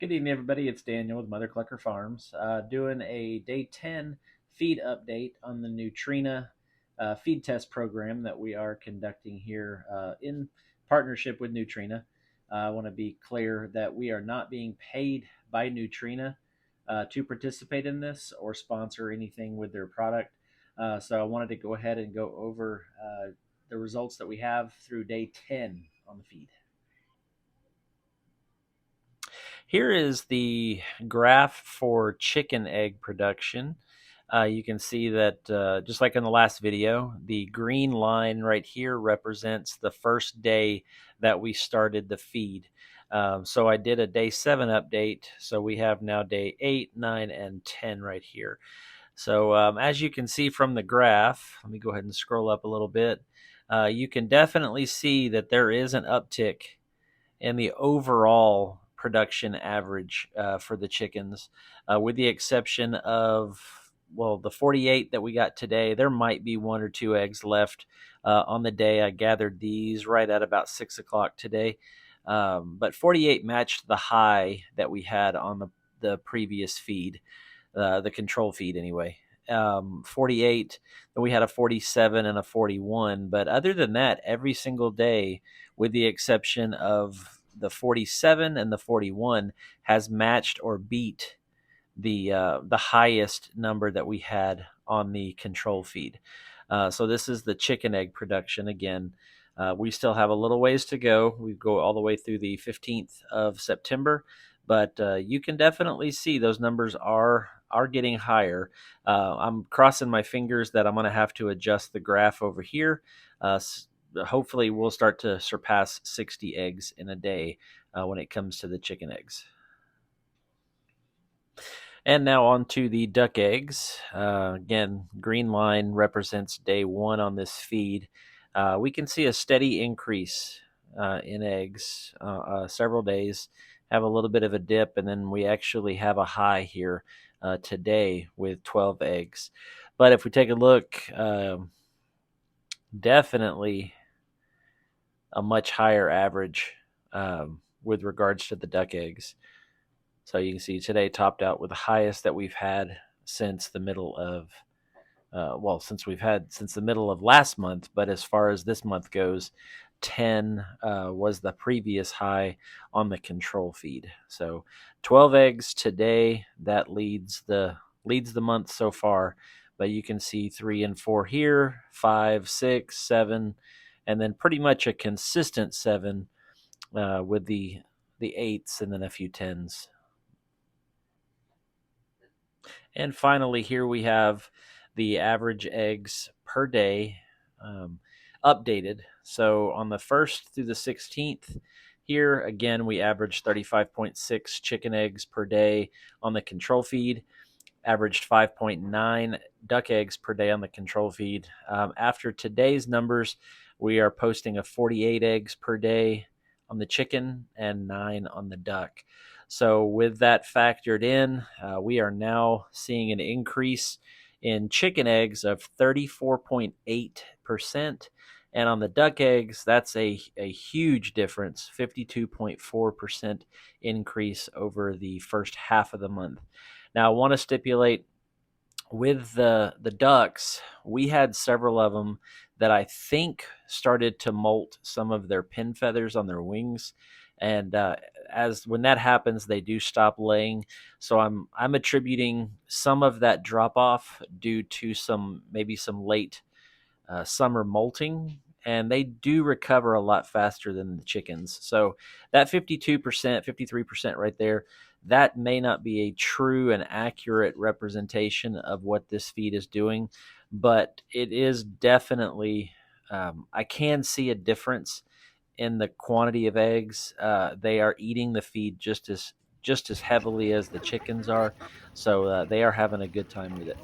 Good evening, everybody. It's Daniel with Mother Clucker Farms, doing a day 10 feed update on the Nutrina feed test program that we are conducting here in partnership with Nutrina. I want to be clear that we are not being paid by Nutrina to participate in this or sponsor anything with their product. So I wanted to go ahead and go over the results that we have through day 10 on the feed. Here is the graph for chicken egg production. You can see that just like in the last video, the green line right here represents the first day that we started the feed. So I did a day 7 update. So we have now day 8, 9, and 10 right here. So as you can see from the graph, let me go ahead and scroll up a little bit. You can definitely see that there is an uptick and the overall production average for the chickens, with the exception of, well, the 48 that we got today. There might be 1 or 2 eggs left on the day. I gathered these right at about 6 o'clock today. But 48 matched the high that we had on the previous feed, the control feed anyway. 48, then we had a 47 and a 41. But other than that, every single day, with the exception of the 47 and the 41, has matched or beat the highest number that we had on the control feed. So this is the chicken egg production again. We still have a little ways to go. We go all the way through the 15th of September, but you can definitely see those numbers are getting higher. I'm crossing my fingers that I'm going to have to adjust the graph over here. Hopefully, we'll start to surpass 60 eggs in a day when it comes to the chicken eggs. And now on to the duck eggs. Again, green line represents day 1 on this feed. We can see a steady increase in eggs several days, have a little bit of a dip, and then we actually have a high here today with 12 eggs. But if we take a look, definitely a much higher average with regards to the duck eggs. So you can see today topped out with the highest that we've had since the middle of, since the middle of last month. But as far as this month goes, 10 was the previous high on the control feed. So 12 eggs today, that leads the month so far. But you can see 3 and 4 here, 5, 6, 7, and then pretty much a consistent 7 with the 8s and then a few 10s. And finally, here we have the average eggs per day updated. So on the 1st through the 16th, here again, we averaged 35.6 chicken eggs per day on the control feed, averaged 5.9 duck eggs per day on the control feed. After today's numbers, we are posting a 48 eggs per day on the chicken and 9 on the duck. So with that factored in, we are now seeing an increase in chicken eggs of 34.8%. And on the duck eggs, that's a huge difference, 52.4% increase over the first half of the month. Now, I want to stipulate with the ducks, we had several of them that I think started to molt some of their pin feathers on their wings, and as when that happens, they do stop laying. So I'm attributing some of that drop off due to maybe some late summer molting, and they do recover a lot faster than the chickens. So that 52%, 53% right there, that may not be a true and accurate representation of what this feed is doing, but it is definitely, I can see a difference in the quantity of eggs. They are eating the feed just as heavily as the chickens are, so they are having a good time with it.